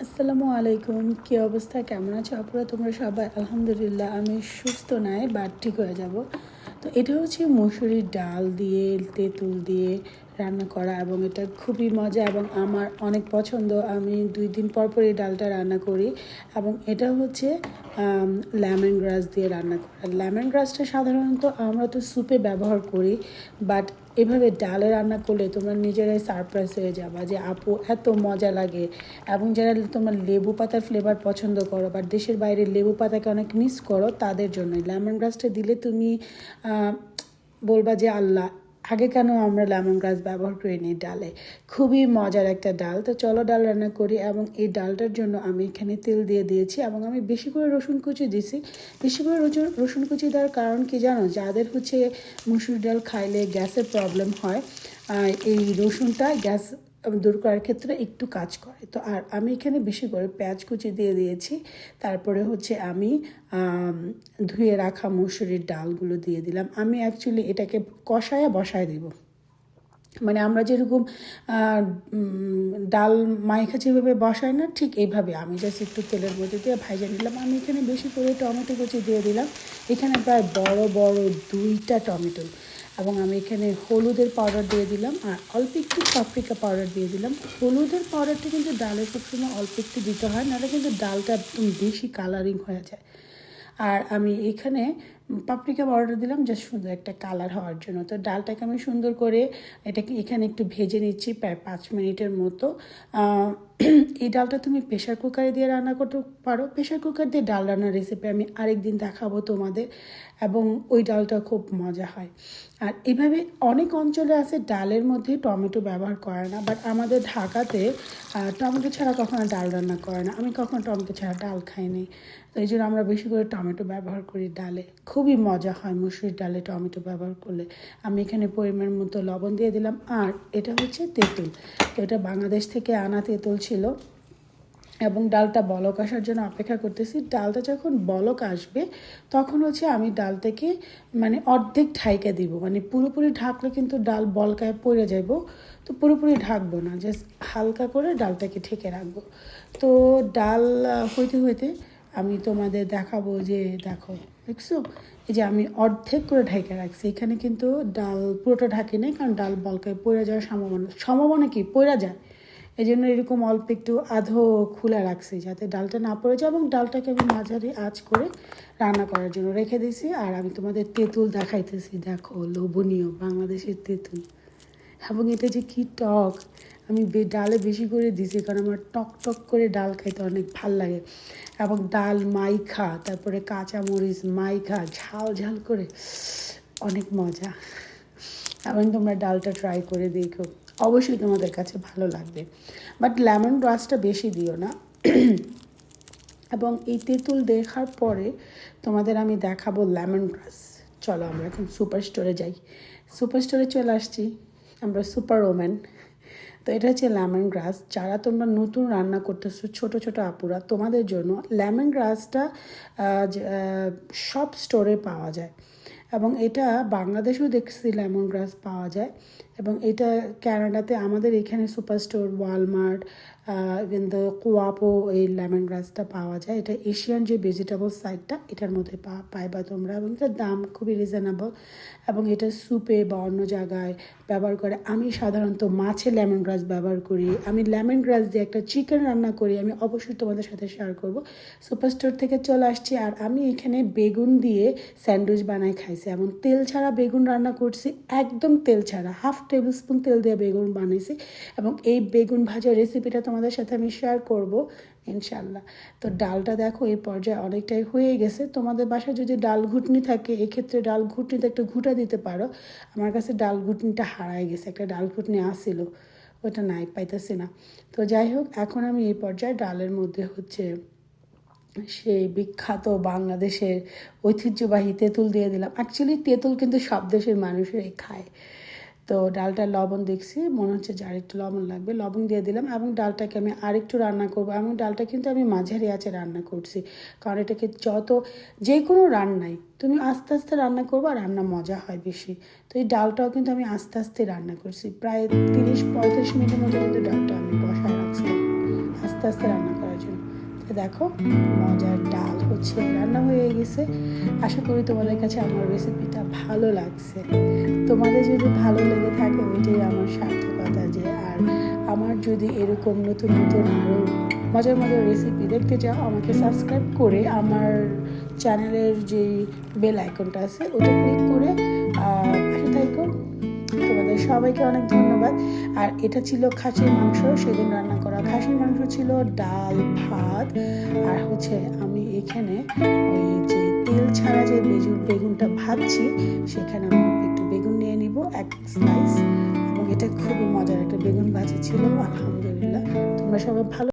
আসসালামু আলাইকুম। কী অবস্থা, কেমন আছো আপনারা? তোমরা সবাই? আলহামদুলিল্লাহ আমি সুস্থ নাই, বাট ঠিক হয়ে যাব। তো এটা হচ্ছে মসুরির ডাল দিয়ে, তেঁতুল দিয়ে রান্না করা, এবং এটা খুবই মজা এবং আমার অনেক পছন্দ। আমি 2 দিন পর পর এই ডালটা রান্না করি। এবং এটা হচ্ছে লেমন গ্রাস দিয়ে রান্না করা। লেমন গ্রাসটা সাধারণত আমরা তো স্যুপে ব্যবহার করি, বাট এভাবে ডালে রান্না করলে তোমরা নিজেরাই সারপ্রাইজ হয়ে যাবা যে আপু এত মজা লাগে। এবং যারা তোমরা লেবু পাতার ফ্লেভার পছন্দ করো বা দেশের বাইরে লেবু পাতাকে অনেক মিস করো, তাদের জন্য লেমন গ্রাসটা দিলে তুমি বলবা যে আল্লাহ, আগে কেন আমরা লেমন গ্রাস ব্যবহার করিনি ডালে। খুবই মজার একটা ডাল। তো চলো ডাল রান্না করি। এবং এই ডালটার জন্য আমি এখানে তেল দিয়ে দিয়েছি এবং আমি বেশি করে রসুন কুচি দিছি। বেশি করে রসুন কুচি দেওয়ার কারণ কি জানো? যাদের হচ্ছে মুসুর ডাল খাইলে গ্যাসের প্রবলেম হয়, এই রসুনটা গ্যাস দূর করার ক্ষেত্রে একটু কাজ করে। তো আর আমি এখানে বেশি করে পেঁয়াজ কুচি দিয়ে দিয়েছি। তারপরে হচ্ছে আমি ধুয়ে রাখা মসুরির ডালগুলো দিয়ে দিলাম। আমি অ্যাকচুয়ালি এটাকে কষায় বসায় দেব, মানে আমরা যেরকম ডাল মাইখা যেভাবে বসায় না, ঠিক এইভাবে আমি জাস্ট একটু তেলের মধ্যে দিয়ে ভাজা নিলাম। আমি এখানে বেশি করে টমেটো কুচি দিয়ে দিলাম। এখানে প্রায় বড় বড় 2টা টমেটো। এবং আমি এখানে হলুদের পাউডার দিয়ে দিলাম আর অল্প একটু পাপরিকা পাউডার দিয়ে দিলাম। হলুদের পাউডারটা কিন্তু ডালে সবসময় অল্প একটু দিতে হয়, নাহলে কিন্তু ডালটা একদম বেশি কালারিং হয়ে যায়। আর আমি এখানে পাপরিকা পাউডার দিলাম জাস্ট সুন্দর একটা কালার হওয়ার জন্য। তো ডালটাকে আমি সুন্দর করে এটাকে এখানে একটু ভেজে নিচ্ছি প্রায় 5 মিনিটের মতো। এই ডালটা তুমি প্রেশার কুকারে দিয়ে রান্না করতে পারো। প্রেশার কুকার দিয়ে ডাল রান্নার রেসিপি আমি আরেকদিন দেখাবো তোমাদের, এবং ওই ডালটা খুব মজা হয়। আর এইভাবে অনেক অঞ্চলে আছে ডালের মধ্যে টমেটো ব্যবহার করে না, বাট আমাদের ঢাকাতে টমেটো ছাড়া কখনো ডাল রান্না করে না। আমি কখনো টমেটো ছাড়া ডাল খাইনি, তো এই জন্য আমরা বেশি করে টমেটো ব্যবহার করি ডালে। খুবই মজা হয় মুসুরির ডালে টমেটো ব্যবহার করলে। আমি এখানে পরিমাণ মতো লবণ দিয়ে দিলাম। আর এটা হচ্ছে তেঁতুল। তো এটা বাংলাদেশ থেকে আনা তেঁতুল ছিল। এবং ডালটা বলক আসার জন্য অপেক্ষা করতেছি। ডালটা যখন বলক আসবে তখন হচ্ছে আমি ডালটাকে মানে অর্ধেক ঢাইকা দিব, মানে পুরোপুরি ঢাকলে কিন্তু ডাল বলকায় পড়ে যাব। তো পুরোপুরি ঢাকবো না, জাস্ট হালকা করে ডালটাকে ঢেকে রাখবো। তো ডাল হইতে হইতে আমি তোমাদের দেখাবো যে দেখো, দেখছো এই যে আমি অর্ধেক করে ঢেকে রাখছি। এখানে কিন্তু ডাল পুরোটা ঢাকি নেই, কারণ ডাল বলকায় পড়ে যাওয়ার সম্ভাবনা কি পড়ে যায়। এই জন্য এরকম অল্প একটু আধো খোলা রাখছি যাতে ডালটা না পড়ে যায়। এবং ডালটাকে আমি মাঝারি আঁচ করে রান্না করার জন্য রেখে দিয়েছি। আর আমি তোমাদের তেঁতুল দেখাইতেছি, দেখো লোভনীয় বাংলাদেশের তেঁতুল। এবং এটা যে কী টক, আমি ডালে বেশি করে দিছি কারণ আমার টক টক করে ডাল খাইতে অনেক ভাল লাগে। এবং ডাল মাইখা, তারপরে কাঁচামরিচ মাইখা ঝাল ঝাল করে অনেক মজা। এবং তোমরা ডালটা ট্রাই করে দেখো, অবশ্যই তোমাদের কাছে ভালো লাগবে। বাট লেমন গ্রাসটা বেশি দিও না। এবং এই তেঁতুল দেখার পরে তোমাদের আমি দেখাবো লেমন গ্রাস। চলো আমরা এখন সুপার স্টোরে যাই। সুপার স্টোরে চলে আসছি আমরা, সুপার ওম্যান। তো এটা হচ্ছে লেমন গ্রাস। যারা তোমরা নতুন রান্না করতেছো, ছোট ছোট আপুরা, তোমাদের জন্য লেমন গ্রাসটা সব স্টোরে পাওয়া যায়। এবং এটা বাংলাদেশেও দেখছি লেমন গ্রাস পাওয়া যায়। এবং এটা ক্যানাডাতে আমাদের এখানে super store, Walmart, even the কোয়াপো এই লেমন গ্রাসটা পাওয়া যায়। এটা এশিয়ান যে ভেজিটেবল সাইডটা, এটার মধ্যে পাইবা তোমরা। এবং এটার দাম খুবই রিজনেবল। এবং এটা স্যুপে বা অন্য জায়গায় ব্যবহার করে। আমি সাধারণত মাছে লেমন গ্রাস ব্যবহার করি। আমি লেমন গ্রাস দিয়ে একটা চিকেন রান্না করি, আমি অবশ্যই তোমাদের সাথে শেয়ার করব। সুপার স্টোর থেকে চলে আসছি। আর আমি এখানে বেগুন দিয়ে স্যান্ডউইচ বানাই খাইছি। এবং তেল ছাড়া বেগুন রান্না করছি, একদম তেল ছাড়া, 1/2 টেবিল স্পুন তেল দিয়ে বেগুন বানিয়েছি। এবং এই বেগুন ভাজার রেসিপিটা তোমাদের সাথে আমি শেয়ার করব ইনশাল্লাহ। তো ডালটা দেখো এই পর্যায়ে অনেকটাই হয়ে গেছে। তোমাদের বাসায় যদি ডাল ঘুটনি থাকে, এক্ষেত্রে ডাল ঘুটনিতে একটু ঘুটা দিতে পারো। আমার কাছে ডাল ঘুটনিটা হারায় গেছে, একটা ডাল ঘুটনি আসছিল, ওটা নাই, পাইতেছি না। তো যাই হোক, এখন আমি এই পর্যায়ে ডালের মধ্যে হচ্ছে সেই বিখ্যাত বাংলাদেশের ঐতিহ্যবাহী তেঁতুল দিয়ে দিলাম। অ্যাকচুয়ালি তেঁতুল কিন্তু সব দেশের মানুষরাই খায়। তো ডালটা লবণ দেখছি, মনে হচ্ছে যে আরেকটু লবণ লাগবে, লবণ দিয়ে দিলাম। এবং ডালটাকে আমি আরেকটু রান্না করবো। এবং ডালটা কিন্তু আমি মাঝারি আঁচে রান্না করছি, কারণ এটাকে যে কোনো রান্নায় তুমি আস্তে আস্তে রান্না করবো, আর রান্না মজা হয় বেশি। তো এই ডালটাও কিন্তু আমি আস্তে আস্তে রান্না করছি, প্রায় 30-35 মিনিটের মতো কিন্তু ডালটা আমি বসায় রাখছিলাম আস্তে আস্তে রান্না করার দেখো মজার ডাল হচ্ছে রান্না হয়ে গেছে। আশা করি তোমাদের কাছে আমার রেসিপিটা ভালো লাগছে। তোমাদের যদি ভালো লেগে থাকে ওইটাই আমার সার্থকতা। যে আর আমার যদি এরকম নতুন নতুন আরও মজার মজার রেসিপি দেখতে চাও, আমাকে সাবস্ক্রাইব করে আমার চ্যানেলের যে বেল আইকনটা আছে ওটা ক্লিক করে পাশে থাকো। তোমাদের সবাইকে অনেক ধন্যবাদ। আর এটা ছিল খাসির মাংস, সেদিন রান্না করা খাসির মাংস ছিল, ডাল, ভাত, আর হচ্ছে আমি এখানে ওই যে তেল ছাড়া যে বেগুনটা ভাজছি সেখানে আমি একটু বেগুন নিয়ে নিব, এক স্লাইস। এবং এটা খুবই মজার একটা বেগুন ভাজি ছিল। আলহামদুলিল্লাহ, তোমরা সবাই ভালো